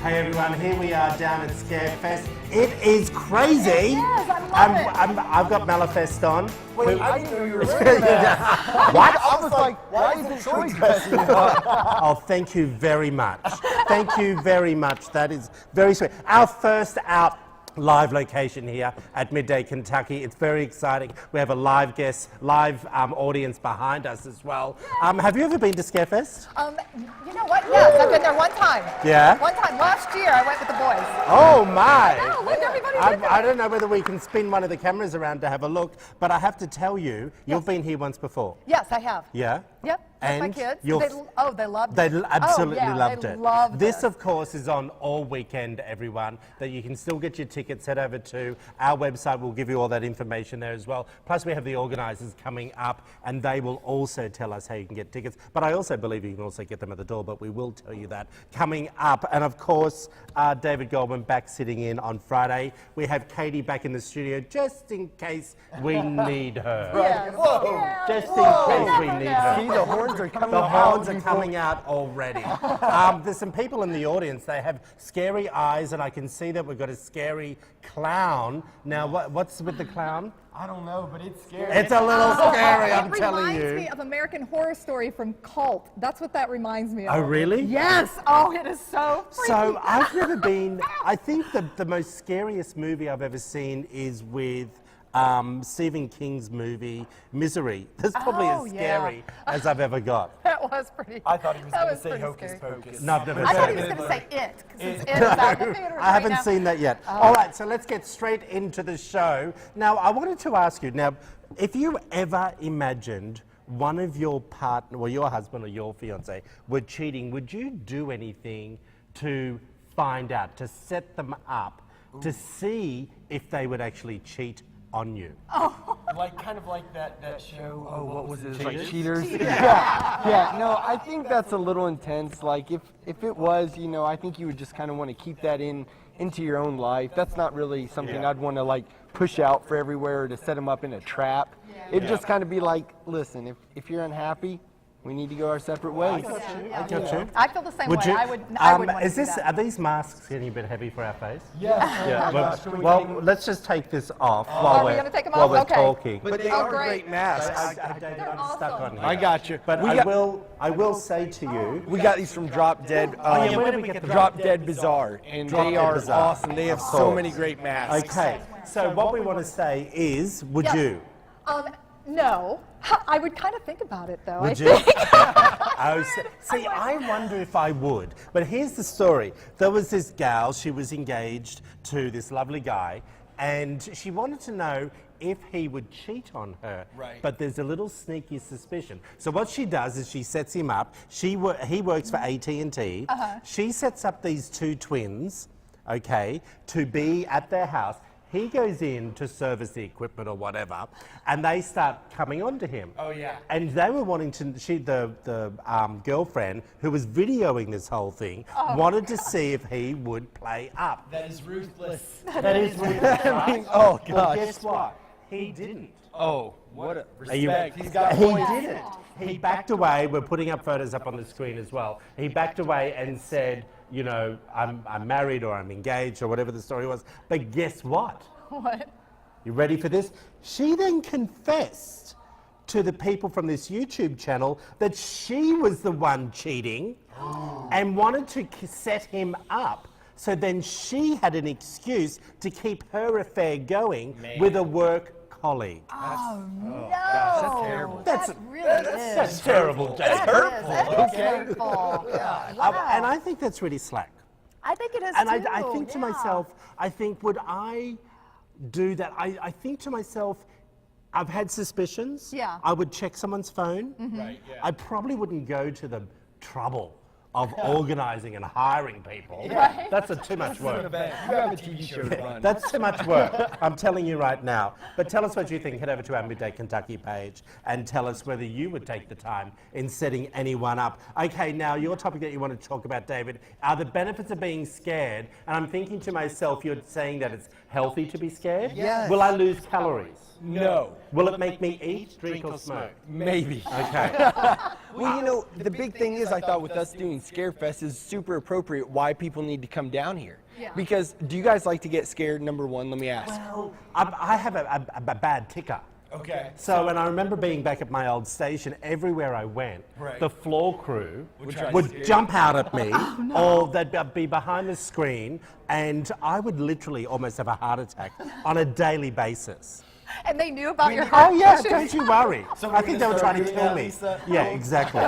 Hey everyone, here we are down at Scarefess. It is crazy. It is, I love it. I've got Malifest on. Wait, I didn't know you were wearing that. What? I was like, why isn't Troy dressing up? Oh, thank you very much. Thank you very much. That is very sweet. Our first out live location here at Midday, Kentucky. It's very exciting. We have a live guest, live audience behind us as well. Have you ever been to Scarefest? You know what? Yes, I've been there one time. Yeah? One time. Last year, I went with the boys. Oh my! Oh, look, everybody's looking. I don't know whether we can spin one of the cameras around to have a look, but I have to tell you, you've been here once before. Yes, I have. Yeah? Yep. With my And kids. you're They loved it. They absolutely yeah, loved they it. Loved this, of course, is on all weekend, everyone, that you can still get your tickets. Head over to our website. We'll give you all that information there as well. Plus, we have the organisers coming up, and they will also tell us how you can get tickets. But I also believe you can also get them at the door, but we will tell you that coming up. And, of course, David Goldman back sitting in on Friday. We have Katie back in the studio just in case we need her. Yes. Whoa. Yeah. Just in Whoa. case we need her. See, the horns are coming The out. horns are coming out already. There's some people in the audience. They have scary eyes, and I can see that we've got a scary clown. Now, what's with the clown? I don't know, but it's scary. It's a little scary, I'm telling It reminds you. me of American Horror Story from Cult. That's what that reminds me of. Oh, really? Yes. Oh, it is so freaky. So I've never been. I think the most scariest movie I've ever seen is with Stephen King's movie Misery. That's probably Oh, as yeah. scary as I've ever got. That was pretty. I thought he was that going to was say pretty Hocus scary. Pocus. No, I've never I thought he seen was it. going to say It, because it is out in the theaters I haven't right now. seen that yet. All right, so let's get straight into the show. Now, I wanted to ask you, now, if you ever imagined one of your partner, or your husband or your fiance were cheating, would you do anything to find out, to set them up, to see if they would actually cheat on you? Like, kind of like that show. Oh, what was it? Cheaters? Like Cheaters? Yeah, no, I think that's a little intense. Like, if it was, you know, I think you would just kind of want to keep that into your own life. That's not really something I'd want to, like, push out for everywhere or to set them up in a trap. It'd just kind of be like, listen, if you're unhappy, we need to go our separate ways. I got you. I feel the same Would way. you? I would want is to do this? that. Are these masks getting a bit heavy for our face? Yeah. Well, let's just take this off Are while we we're, gonna take 'em while off? we're Okay. talking. But they Oh, are great. great masks. They're I'm stuck awesome. on here. I got you. But I will say to you. We got these from Drop Dead. yeah, where did we get them? Drop Dead Bazaar, and Drop they Dead are Bazaar. awesome. They have Of so course. many great masks. Okay, so what we want to say is, would Yes. you? No. I would kind of think about it, though. Would I you? think. See, I wonder if I would. But here's the story. There was this gal, she was engaged to this lovely guy, and she wanted to know if he would cheat on her. Right. But there's a little sneaky suspicion. So what she does is she sets him up. He works for AT&T. She sets up these two twins, okay, to be at their house. He goes in to service the equipment or whatever, and they start coming on to him. Oh, yeah. And they were wanting to, the girlfriend who was videoing this whole thing, wanted to see if he would play up. That is ruthless. That is ruthless, right? Oh, Well, gosh. guess what? He didn't. Oh, what a Are you- respect. He's got he points. didn't. He backed away. We're putting up photos up on the screen as well. He backed away and said, you know, I'm married or I'm engaged or whatever the story was. But guess what? What? You ready for this? She then confessed to the people from this YouTube channel that she was the one cheating and wanted to set him up. So then she had an excuse to keep her affair going with a work colleague. Oh, no. that's terrible. That really is. That's terrible, Dave. That is hurtful. Wow. And I think that's really slack. I think it is And too. I think to myself, would I do that? I think to myself, I've had suspicions. Yeah. I would check someone's phone. Right, yeah. I probably wouldn't go to the trouble of organising and hiring people. Right. That's too much work. You have a TV show to run. That's too much work, I'm telling you right now. But tell us what you think. Head over to our Midday Kentucky page and tell us whether you would take the time in setting anyone up. Okay, now your topic that you want to talk about, David, are the benefits of being scared. And I'm thinking to myself, you're saying that it's healthy to be scared? Yes. Will I lose calories? No. Will it make me eat, drink, or smoke? Maybe. Okay. Well, you know, the big thing is, I thought with us doing mentioned Scarefess is super appropriate why people need to come down here. Yeah. Because do you guys like to get scared, number one? Let me ask. Well, I have a bad ticker. Okay. So when I remember being back at my old station, everywhere I went, Right. the floor crew try to would scare jump out at me, or they'd be behind the screen, and I would literally almost have a heart attack on a daily basis. And they knew about your heart Oh yeah, issues? don't you worry. So I we're think they gonna were start trying to doing kill that, me. Lisa? Yeah, exactly.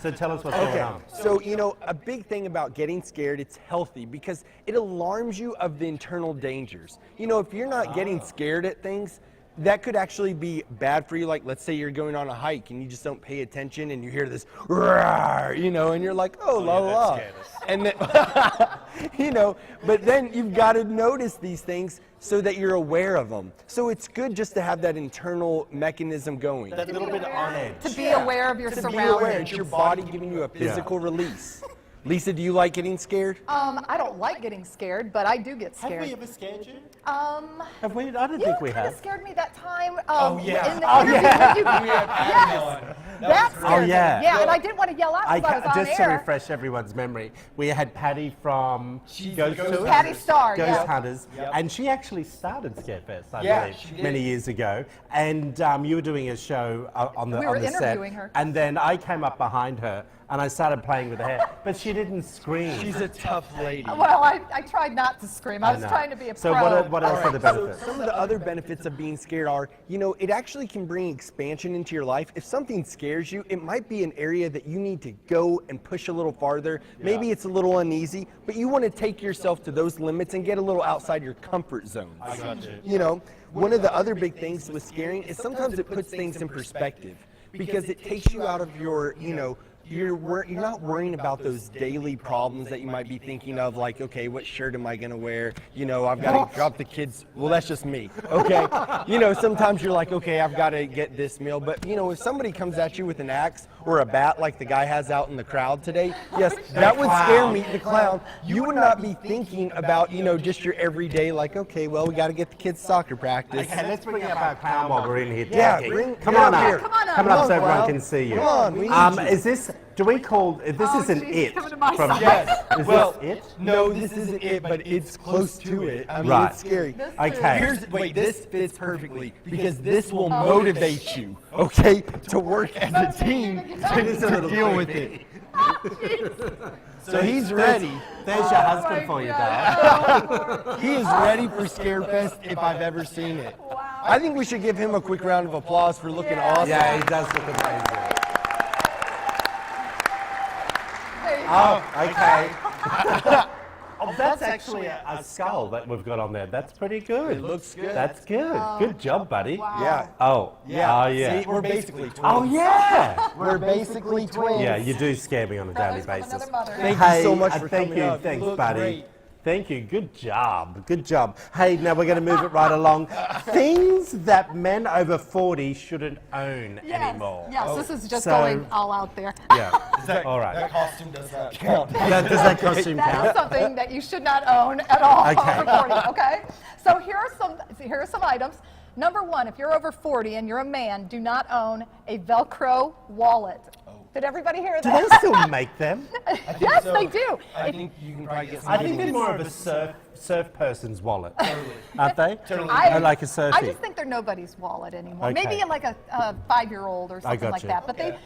So tell us what's going on. So, a big thing about getting scared, it's healthy because it alarms you of the internal dangers. If you're not getting scared at things, that could actually be bad for you. Like, let's say you're going on a hike and you just don't pay attention and you hear this, roar, and you're like, oh, la la. scared us. And then, but then you've got to notice these things so that you're aware of them. So it's good just to have that internal mechanism going. That little bit on edge. To be aware of your To be aware, surroundings. it's your body giving you a physical release. Lisa, do you like getting scared? I don't like getting scared, but I do get Have scared. we ever scared you? Have we? I don't You think we kind of have. scared me that time. yeah. In the Oh, interview yeah. with you. Yes. That scared Oh, yeah. me. Yeah, and I didn't want to yell out because I was on Just to air. refresh everyone's memory, we had Patty from Ghost Tours. Patty Starr, Ghost yeah. Hunters, and she actually started Scarefess, I Yeah, believe, she did. many years ago. And you were doing a show on the We were on the set, interviewing her. and then I came up behind her and I started playing with her hair, but she didn't scream. She's a tough lady. Well, I tried not to scream. I was know. trying to be a So pro. what else are the benefits? So some of the other benefits of being scared are, it actually can bring expansion into your life. If something scares you, it might be an area that you need to go and push a little farther. Maybe it's a little uneasy, but you want to take yourself to those limits and get a little outside your comfort zone. I got you. One of the other big things with scaring is sometimes it puts things in perspective because it takes you out of your, you're not worrying about those daily problems that you might be thinking of, like, okay, what shirt am I going to wear? I've got to drop the kids. Well, that's just me. Okay. Sometimes you're like, okay, I've got to get this meal. But, if somebody comes at you with an axe or a bat like the guy has out in the crowd today, yes, that would scare me, the clown. You would not be thinking about, just your everyday, like, okay, well, we got to get the kids soccer practice. Okay, let's bring up our clown while we're in here. Yeah, talking. come on on up. here. Come on up. Come on up so Come on, everyone clown. can see you. Come on, we need you. Is this? Do we call this? Isn't geez, it coming to my from? side. Yes. Is Well, this it? No, this isn't it, but it's close to it. I mean, Right. it's scary. Okay. This fits perfectly because this will motivate you, okay, to work as a team to deal with it. So he's ready. There's your husband for you, Dad. He is ready for Scarefest if I've ever seen it. I think we should give him a quick round of applause for looking awesome. Yeah, he does look amazing. There you go. Oh, okay. Oh, that's actually a skull that we've got on there. That's pretty good. It looks good. That's good. Good job, buddy. Yeah. Oh, Yeah. Oh, yeah. See, we're basically twins. Oh, yeah. We're basically twins. Yeah, you do scare me on a daily That was from basis. another mother. Thank you so much for thank coming you. up. Thanks, You look buddy. great. Thank you. Good job. Good job. Hey, now we're going to move it right along. Things that men over 40 shouldn't own Yes. anymore. Yes, this is just So- going all out there. Yeah. All right. That costume does not count. Does that costume That is count? something that you should not own at all Okay. over 40, okay? So here are some items. Number one, if you're over 40 and you're a man, do not own a Velcro wallet. Did everybody hear Do that? they still make them? Yes, so. they do. I think you can probably get some. I think they're more of a surf person's wallet, aren't they? Totally. I like a surfy. I just think they're nobody's wallet anymore. Okay. Maybe like a 5-year-old or something got like you. that. But they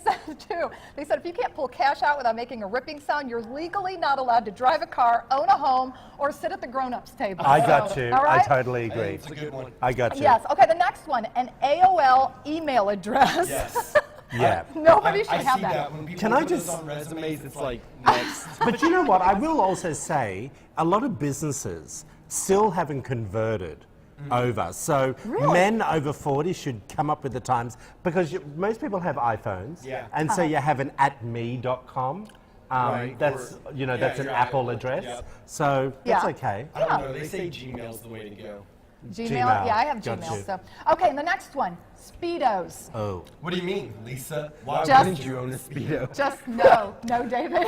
said too. They said if you can't pull cash out without making a ripping sound, you're legally not allowed to drive a car, own a home, or sit at the grown-ups table. I got So, you. all right? I totally agree. It's a good one. I got you. Yes. Okay. The next one, an AOL email address. Yes. Yeah. Nobody should I have see that. When people Can I put those just- on resumes, it's like next. But you know what? I will also say a lot of businesses still haven't converted over. So Really? men over 40 should come up with the times because most people have iPhones. Yeah. And so you have an @me.com. Right, That's or- that's an your Apple Apple, address. yep. So that's Yeah. okay. I don't know. They say Gmail's the way to go. Gmail. Gmail. Yeah, I have Got Gmail. you. So okay. And the next one, Speedos. Oh. What do you mean, Lisa? Why Just- wouldn't you own a Speedo? Just no, David.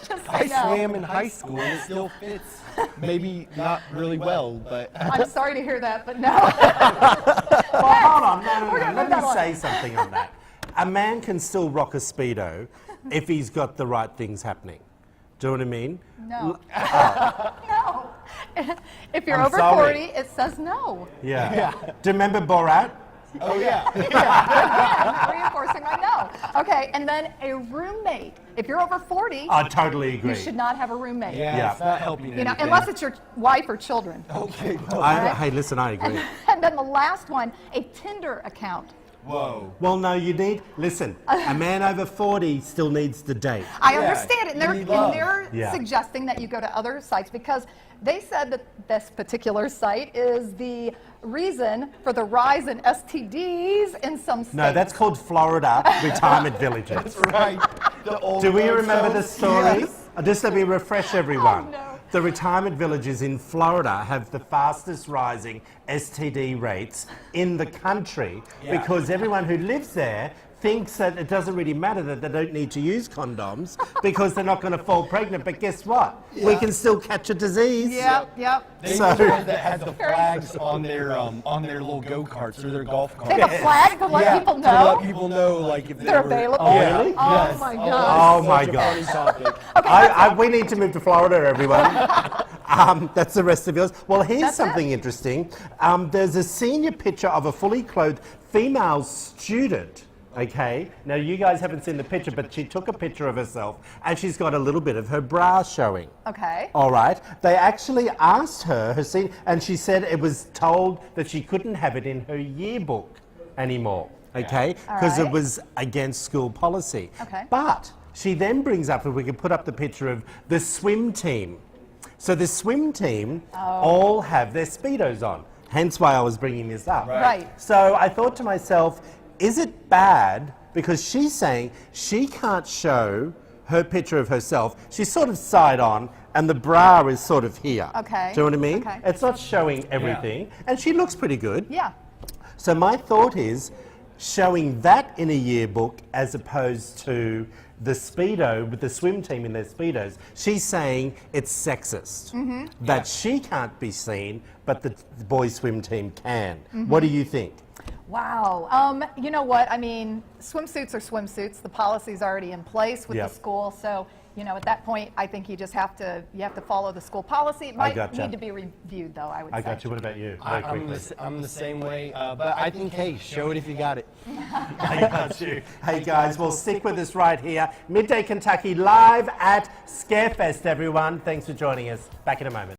Just I say no. swam in high school and it still fits. Maybe not really well, but I'm sorry to hear that, but no. Well, hold on. No, We're no, gonna no. move Let that me on. say something on that. A man can still rock a Speedo, if he's got the right things happening. Do you know what I mean? No. No. If you're I'm over sorry. 40, it says no. Yeah. Do you remember Borat? Oh yeah. Again, reinforcing my no. Okay, and then a roommate. If you're over 40, I totally agree. you should not have a roommate. Yeah. It's not helping You know, anything. unless it's your wife or children. Okay. Well, Hey, listen, I agree. And then the last one, a Tinder account. whoa. Well, no, listen, a man over 40 still needs to date. I Yeah, understand it, and you they're, need love. Yeah. suggesting that you go to other sites because they said that this particular site is the reason for the rise in STDs in some states. No, that's called Florida retirement villages. Right. The old Do we folks remember home? the story? Yes. Just let me refresh everyone. Oh, no. The retirement villages in Florida have the fastest rising STD rates in the country Yeah. because everyone who lives there thinks that it doesn't really matter that they don't need to use condoms because they're not going to fall pregnant. But guess what? We Yeah. can still catch a disease. Yep. They So- were the ones that had the flags on their little go-karts or their golf carts. They have a flag to let people To know let people know, like, if they they're were, available. Yeah. Really? Oh Yes. my Oh, God. Oh my such a God. funny topic. We need to move to Florida, everyone. That's the rest of yours. Well, here's That's something it. interesting. There's a senior picture of a fully clothed female student. Okay, now you guys haven't seen the picture, but she took a picture of herself and she's got a little bit of her bra showing. Okay. All right. They actually asked her, and she said it was told that she couldn't have it in her yearbook anymore. Okay, All because right. it was against school policy. Okay. But she then brings up, if we can put up the picture of the swim team. So the swim team all have their Speedos on, hence why I was bringing this up. Right. So I thought to myself, is it bad because she's saying she can't show her picture of herself? She's sort of side on and the bra is sort of here. Okay. Do you know what I mean? Okay. It's not showing everything and she looks pretty good. Yeah. So my thought is showing that in a yearbook as opposed to the Speedo with the swim team in their Speedos. She's saying it's sexist, that she can't be seen, but the boys swim team can. What do you think? Wow. You know what? I mean, swimsuits are swimsuits. The policy's already in place with Yep. the school. So, you know, at that point, I think you just have to follow the school policy. It might gotcha. need to be reviewed, though, I would say. I got you. What about you? I'm the same way, but I think, hey, show it if you got it. I got you. Hey guys, well stick with us right here. Midday Kentucky live at Scarefest, everyone. Thanks for joining us. Back in a moment.